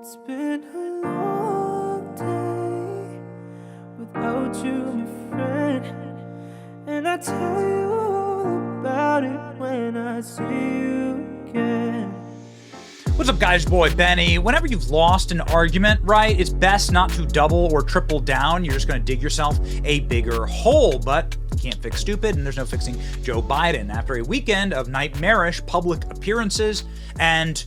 It's been a long day without you, my friend, and I tell you all about it when I see you again. What's up, guys? Boy Benny. Whenever you've lost an argument, right, it's best not to double or triple down. You're just going to dig yourself a bigger hole. But you can't fix stupid, and there's no fixing Joe Biden. After a weekend of nightmarish public appearances and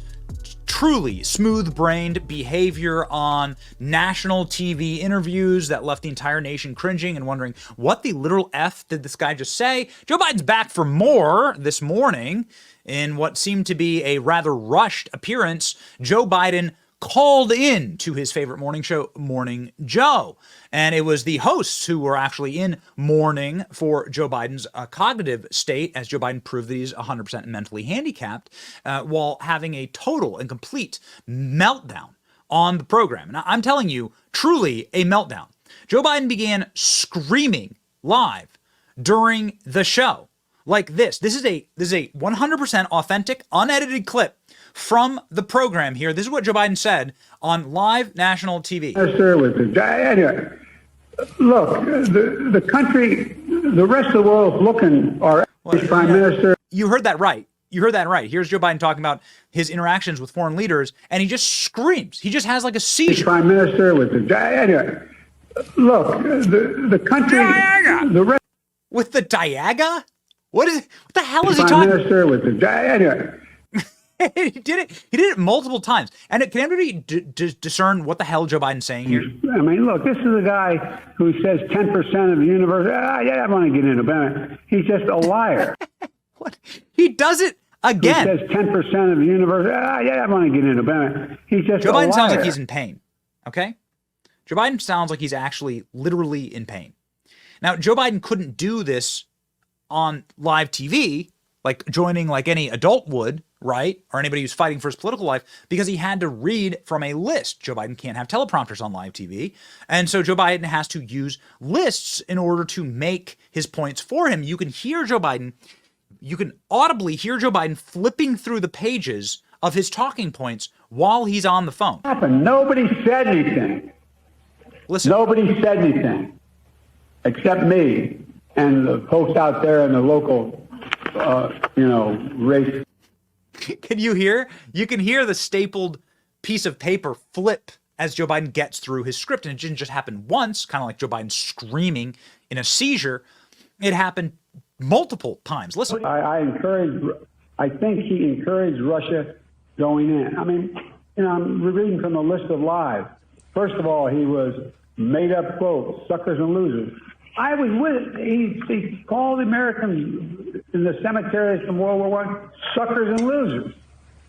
truly smooth-brained behavior on national TV interviews that left the entire nation cringing and wondering what the literal F did this guy just say, Joe Biden's back for more this morning. In what seemed to be a rather rushed appearance, Joe Biden called in to his favorite morning show, Morning Joe. And it was the hosts who were actually in mourning for Joe Biden's cognitive state, as Joe Biden proved that he's 100% mentally handicapped, while having a total and complete meltdown on the program. And I'm telling you, truly a meltdown. Joe Biden began screaming live during the show. Like this. This is a 100% authentic, unedited clip from the program here. This is what Joe Biden said on live national TV. Anyway, look, the country, the rest of the world is looking. Our Prime Minister. You heard that right. You heard that right. Here's Joe Biden talking about his interactions with foreign leaders, and he just screams. He just has like a seizure. Prime Minister with anyway, look, the country, the rest with the Diaga. What the hell is he talking about? Minister with the anyway. He did it multiple times. And can everybody discern what the hell Joe Biden's saying here? I mean, look, this is a guy who says 10% of the universe. Yeah, I want to get into it. He's just a liar. What? He does it again. He says 10% of the universe. Yeah, I want to get into it. He's just Joe a Biden liar. sounds like he's in pain. Okay? Joe Biden sounds like he's actually literally in pain. Now, Joe Biden couldn't do this on live TV, like joining like any adult would, right? Or anybody who's fighting for his political life, because he had to read from a list. Joe Biden can't have teleprompters on live TV. And so Joe Biden has to use lists in order to make his points for him. You can hear Joe Biden, you can audibly hear Joe Biden flipping through the pages of his talking points while he's on the phone. Nobody said anything. Listen. Nobody said anything except me and the folks out there in the local, race. Can you hear? You can hear the stapled piece of paper flip as Joe Biden gets through his script. And it didn't just happen once, kind of like Joe Biden screaming in a seizure. It happened multiple times. Listen. I think he encouraged Russia going in. I mean, I'm reading from the list of lies. First of all, he was made up quotes, suckers and losers. I was with it. He called the Americans in the cemeteries from World War I suckers and losers.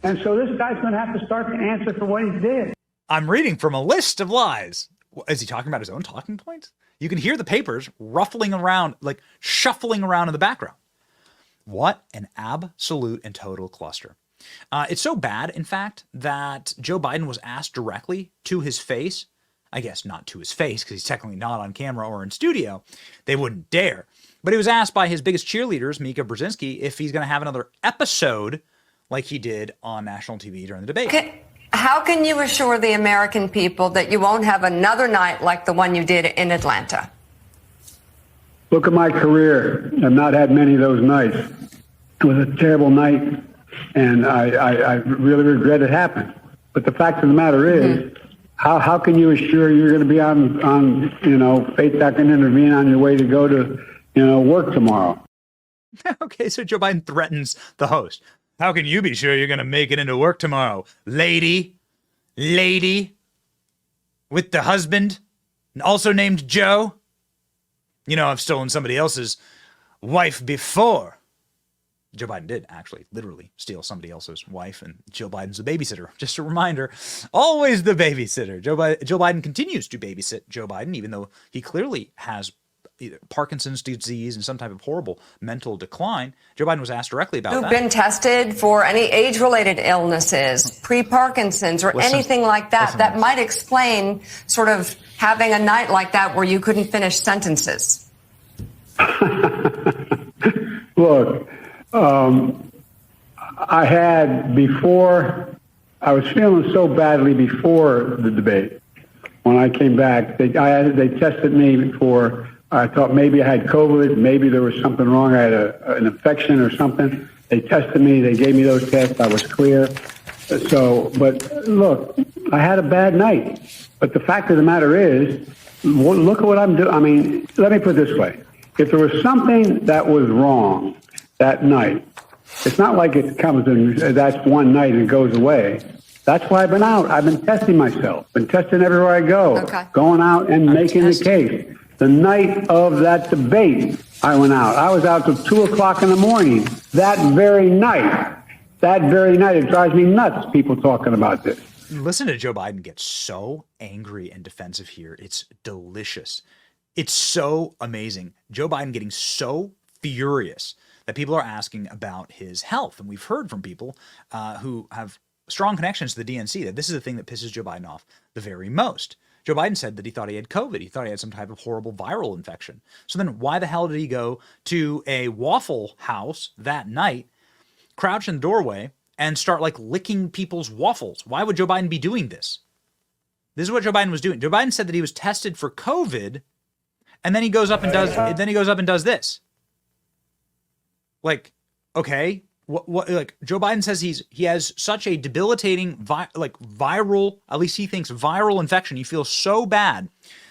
And so this guy's going to have to start to answer for what he did. I'm reading from a list of lies. Is he talking about his own talking points? You can hear the papers ruffling around, like shuffling around in the background. What an absolute and total cluster. It's so bad, in fact, that Joe Biden was asked directly to his face. I guess not to his face, because he's technically not on camera or in studio. They wouldn't dare. But he was asked by his biggest cheerleaders, Mika Brzezinski, if he's going to have another episode like he did on national TV during the debate. How can you assure the American people that you won't have another night like the one you did in Atlanta? Look at my career. I've not had many of those nights. It was a terrible night, and I really regret it happened. But the fact of the matter is, How can you assure you're going to be on faith that can intervene on your way to go to, work tomorrow? Okay, so Joe Biden threatens the host. How can you be sure you're going to make it into work tomorrow? Lady with the husband, also named Joe. I've stolen somebody else's wife before. Joe Biden did actually literally steal somebody else's wife, and Joe Biden's the babysitter. Just a reminder, always the babysitter. Joe Biden continues to babysit Joe Biden, even though he clearly has either Parkinson's disease and some type of horrible mental decline. Joe Biden was asked directly about that. You've been tested for any age-related illnesses, pre-Parkinson's, or anything like that, that might explain sort of having a night like that where you couldn't finish sentences. Look, I had, before I was feeling so badly before the debate. When I came back, they tested me for, I thought maybe I had COVID, maybe there was something wrong. I had an infection or something. They tested me. They gave me those tests. I was clear. So, but look, I had a bad night. But the fact of the matter is, look at what I'm doing. I mean, let me put it this way. If there was something that was wrong that night, it's not like it comes and that's one night and it goes away. That's why I've been out. I've been testing myself, been testing everywhere I go, going out and making the case. The night of that debate, I went out. I was out till 2 o'clock in the morning that very night. That very night. It drives me nuts, people talking about this. Listen to Joe Biden get so angry and defensive here. It's delicious. It's so amazing. Joe Biden getting so furious that people are asking about his health. And we've heard from people who have strong connections to the DNC that this is the thing that pisses Joe Biden off the very most. Joe Biden said that he thought he had COVID. He thought he had some type of horrible viral infection. So then why the hell did he go to a Waffle House that night, crouch in the doorway, and start like licking people's waffles? Why would Joe Biden be doing this? This is what Joe Biden was doing. Joe Biden said that he was tested for COVID, and then he goes up and does this. Like, okay, what like Joe Biden says he has such a debilitating viral, at least he thinks viral infection. He feels so bad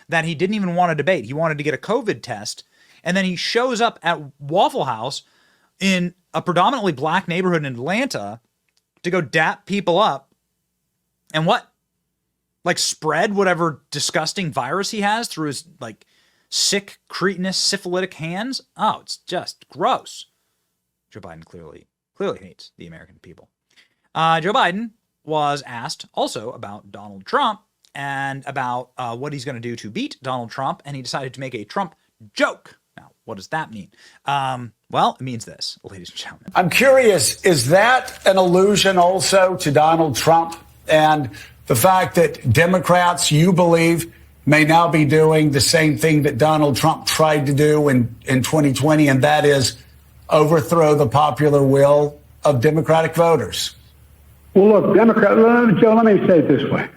that he didn't even want to debate. He wanted to get a COVID test, and then he shows up at Waffle House in a predominantly black neighborhood in Atlanta to go dap people up and what? Like spread whatever disgusting virus he has through his like sick, cretinous, syphilitic hands. Oh, it's just gross. Joe Biden clearly hates the American people. Joe Biden was asked also about Donald Trump and about what he's going to do to beat Donald Trump, and he decided to make a Trump joke. Now, what does that mean? Well, it means this, ladies and gentlemen. I'm curious, is that an allusion also to Donald Trump and the fact that Democrats, you believe, may now be doing the same thing that Donald Trump tried to do in 2020, and that is overthrow the popular will of Democratic voters? Well, look, Joe, let me say it this way.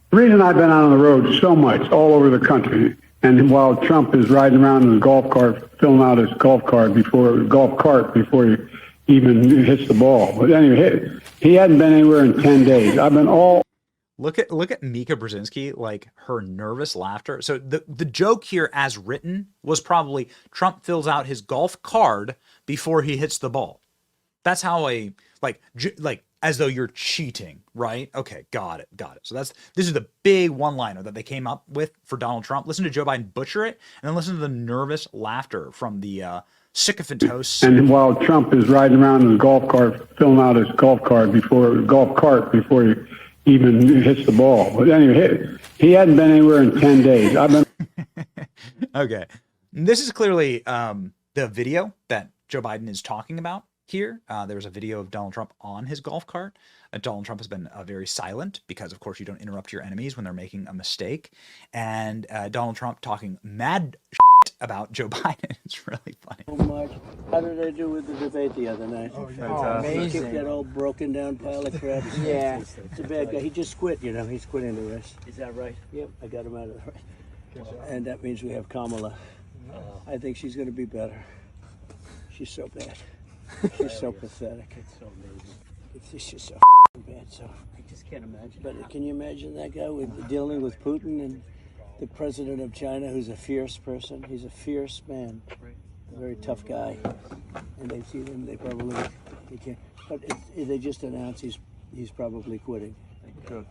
The reason I've been out on the road so much all over the country, and while Trump is riding around in his golf cart, filling out his golf cart before he even hits the ball. But anyway, he hadn't been anywhere in 10 days. I've been all... Look at Mika Brzezinski, like her nervous laughter. So the joke here as written was probably Trump fills out his golf card before he hits the ball. That's how like as though you're cheating, right? Okay, got it. So this is the big one-liner that they came up with for Donald Trump. Listen to Joe Biden butcher it, and then listen to the nervous laughter from the sycophant hosts. And while Trump is riding around in his golf cart, filling out his golf cart before he even hits the ball. But anyway, he hadn't been anywhere in 10 days. I've been... Okay. This is clearly the video that Joe Biden is talking about here. There's a video of Donald Trump on his golf cart. Donald Trump has been very silent because, of course, you don't interrupt your enemies when they're making a mistake. And Donald Trump talking mad shit about Joe Biden. It's really funny. So much. How did I do with the debate the other night? Oh, fantastic. He kicked that old broken down pile of crap. Yeah. It's a bad guy. He just quit, He's quitting the race. Is that right? Yep, I got him out of the race. And that means we have Kamala. I think she's going to be better. She's so bad. She's so pathetic. It's so amazing. It's just so bad. So I just can't imagine. But can you imagine that guy dealing with Putin and the president of China, who's a fierce person? He's a fierce man, a very tough guy. And they see him, they can't. But they just announced he's probably quitting. Good.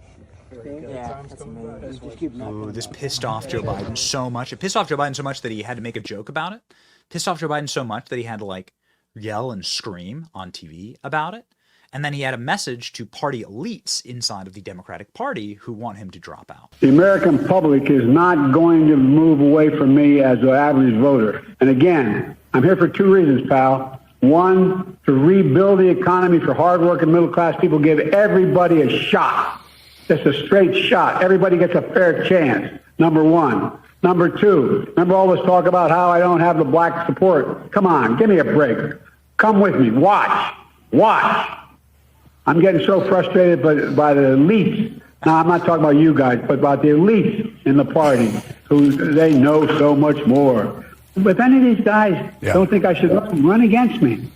Yeah, that's amazing. Just keep Ooh, this pissed off Joe Biden so much. It pissed off Joe Biden so much that he had to make a joke about it. Pissed off Joe Biden so much that he had to like yell and scream on TV about it. And then he had a message to party elites inside of the Democratic Party who want him to drop out. The American public is not going to move away from me as an average voter. And again, I'm here for two reasons, pal. One, to rebuild the economy for hardworking middle-class people, give everybody a shot. Just a straight shot. Everybody gets a fair chance, number one. Number two, remember all this talk about how I don't have the black support? Come on, give me a break. Come with me. Watch. I'm getting so frustrated by the elites. Now, I'm not talking about you guys, but about the elites in the party who they know so much more. But if any of these guys don't think I should run against me,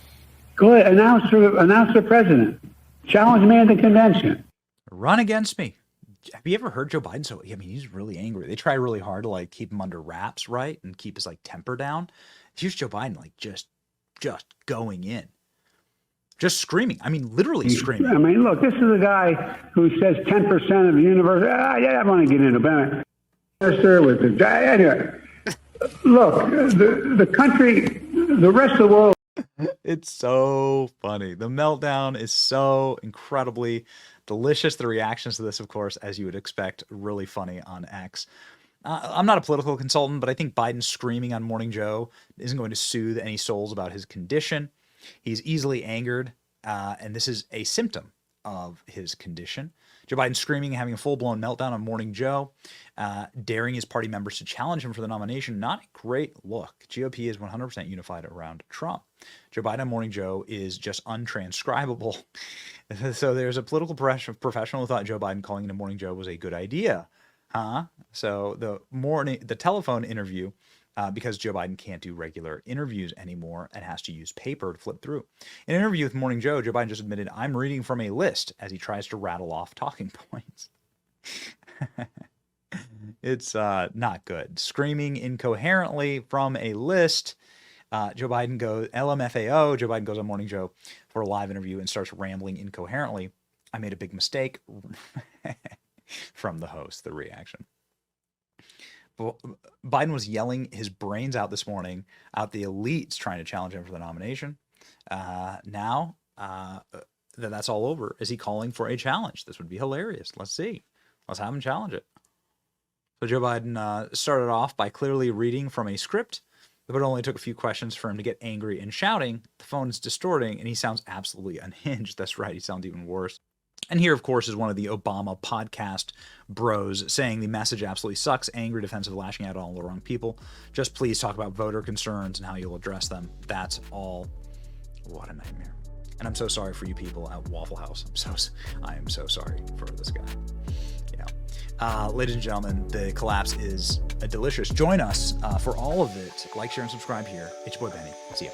go ahead, announce for president. Challenge me in the convention. Run against me. Have you ever heard Joe Biden? So, I mean, he's really angry. They try really hard to like keep him under wraps, right? And keep his like temper down. Here's Joe Biden like just going in. Just screaming. I mean, literally screaming. I mean, look, this is a guy who says 10% of the universe. I want to get into it. Minister with the anyway. Look, the country, the rest of the world. It's so funny. The meltdown is so incredibly delicious. The reactions to this, of course, as you would expect, really funny on X. I'm not a political consultant, but I think Biden screaming on Morning Joe isn't going to soothe any souls about his condition. He's easily angered, and this is a symptom of his condition. Joe Biden screaming and having a full-blown meltdown on Morning Joe, daring his party members to challenge him for the nomination. Not a great look. GOP is 100% unified around Trump. Joe Biden on Morning Joe is just untranscribable. So there's a political professional who thought Joe Biden calling into Morning Joe was a good idea. So the telephone interview, because Joe Biden can't do regular interviews anymore and has to use paper to flip through. In an interview with Morning Joe, Joe Biden just admitted, "I'm reading from a list," as he tries to rattle off talking points. It's not good. Screaming incoherently from a list. Joe Biden goes, LMFAO, Joe Biden goes on Morning Joe for a live interview and starts rambling incoherently. "I made a big mistake." From the host, the reaction. Biden was yelling his brains out this morning at the elites trying to challenge him for the nomination. Now that's all over, is he calling for a challenge? This would be hilarious. Let's see. Let's have him challenge it. So Joe Biden started off by clearly reading from a script, but it only took a few questions for him to get angry and shouting. The phone is distorting, and he sounds absolutely unhinged. That's right. He sounds even worse. And here, of course, is one of the Obama podcast bros saying the message absolutely sucks, angry, defensive, lashing out at all the wrong people. Just please talk about voter concerns and how you'll address them. That's all. What a nightmare. And I'm so sorry for you people at Waffle House. I am so sorry for this guy. Yeah. Ladies and gentlemen, the collapse is delicious. Join us for all of it. Like, share, and subscribe here. It's your boy Benny. See ya.